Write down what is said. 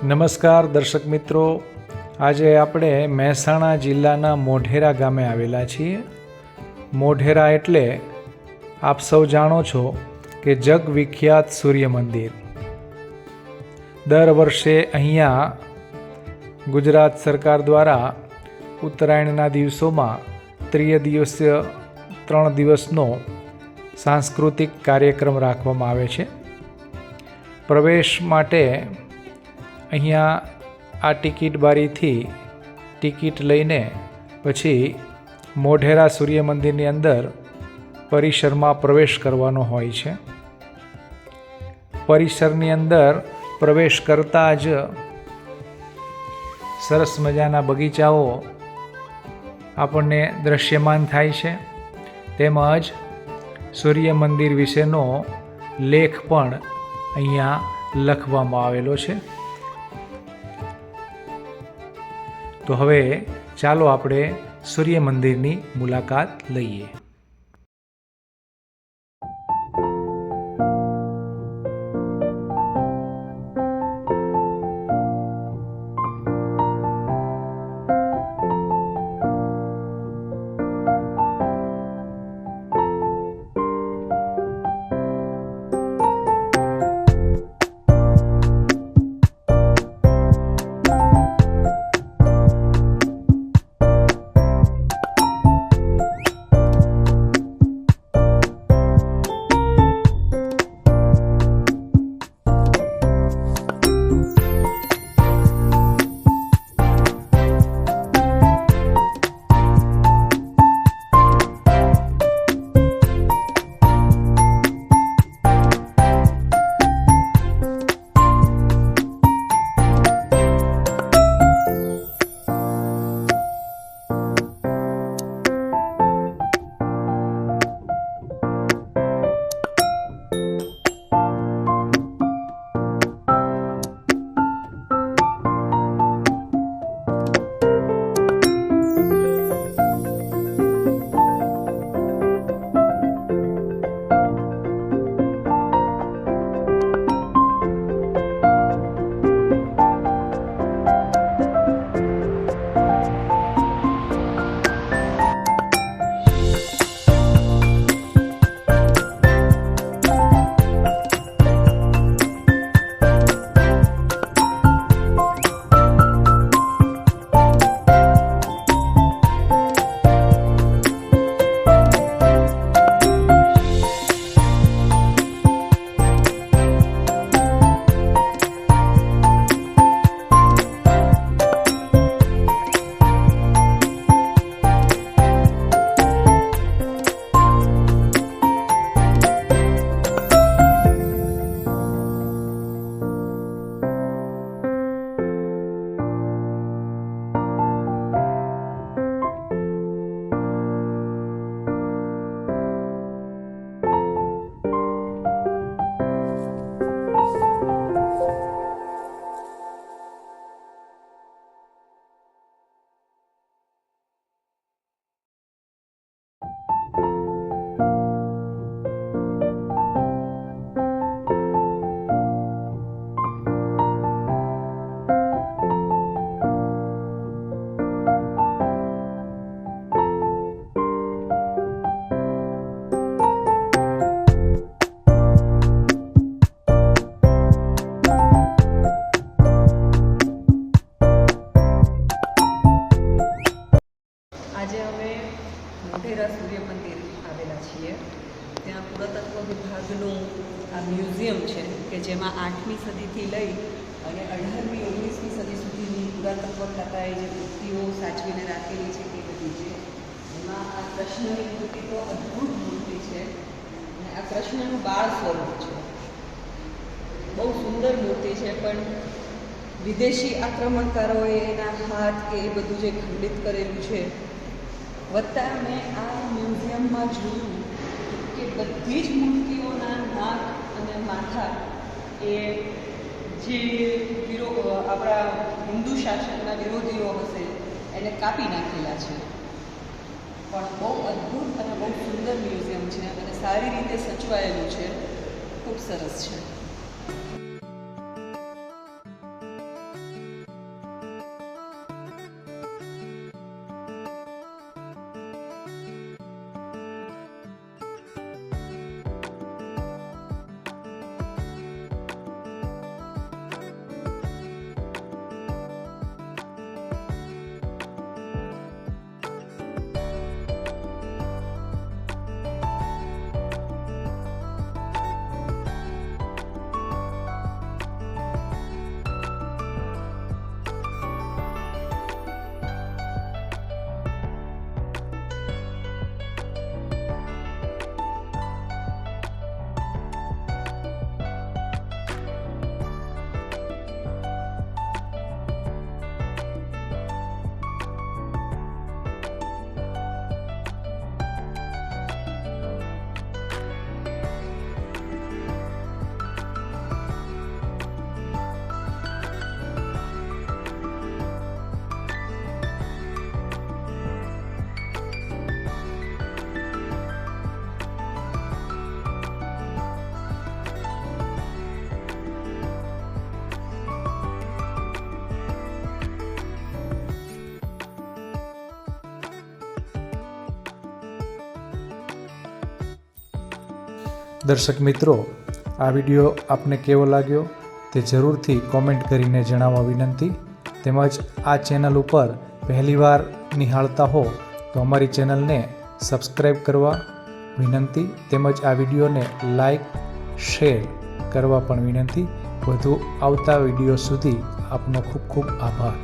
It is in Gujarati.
નમસ્કાર દર્શક મિત્રો, આજે આપણે મહેસાણા જિલ્લાના મોઢેરા ગામે આવેલા છીએ. મોઢેરા એટલે આપ સૌ જાણો છો કે જગવિખ્યાત સૂર્ય મંદિર. દર વર્ષે અહીંયા ગુજરાત સરકાર દ્વારા ઉત્તરાયણના દિવસોમાં 3 દિવસનો સાંસ્કૃતિક કાર્યક્રમ રાખવામાં આવે છે. પ્રવેશ માટે અહીંયા આ ટિકિટ બારીથી ટિકિટ લઈને પછી મોઢેરા સૂર્ય મંદિરની અંદર પરિસરમાં પ્રવેશ કરવાનો હોય છે. પરિસરની અંદર પ્રવેશ કરતાં જ સરસ મજાના બગીચાઓ આપણને દૃશ્યમાન થાય છે, તેમજ સૂર્ય મંદિર વિશેનો લેખ પણ અહીંયા લખવામાં આવેલો છે. તો હવે ચાલો આપણે સૂર્ય મંદિરની મુલાકાત લઈએ. મોઢેરા સૂર્ય મંદિર આવેલા છીએ. ત્યાં પુરાતત્વ વિભાગનું આ મ્યુઝિયમ છે કે જેમાં 8મી સદીથી લઈ અને 18મી 19મી સદી સુધીની પુરાતત્વ ખાતાએ જે મૂર્તિઓ સાચવીને રાખેલી છે એ બધી છે. એમાં આ કૃષ્ણની મૂર્તિ તો અદ્ભુત મૂર્તિ છે અને આ કૃષ્ણનું બાળ સ્વરૂપ છે. બહુ સુંદર મૂર્તિ છે, પણ વિદેશી આક્રમણકારોએ એના હાથ કે એ બધું જે ખંડિત કરેલું છે, વત્તા મેં આ મ્યુઝિયમમાં જોયું કે બધી જ મૂર્તિઓના નાક અને માથા એ જે આપણા હિન્દુ શાસનના વિરોધીઓ હશે એને કાપી નાખેલા છે. પણ બહુ અદ્ભુત અને બહુ સુંદર મ્યુઝિયમ છે અને સારી રીતે સચવાયેલું છે. ખૂબ સરસ છે. દર્શક મિત્રો, આ વિડીયો આપને કેવો લાગ્યો તે જરૂરથી કોમેન્ટ કરીને જણાવવા વિનંતી. તેમજ આ ચેનલ ઉપર પહેલીવાર નિહાળતા હો તો અમારી ચેનલને સબસ્ક્રાઈબ કરવા વિનંતી. તેમજ આ વિડીયોને લાઈક શેર કરવા પણ વિનંતી. વધુ આવતા વિડીયો સુધી આપનો ખૂબ ખૂબ આભાર.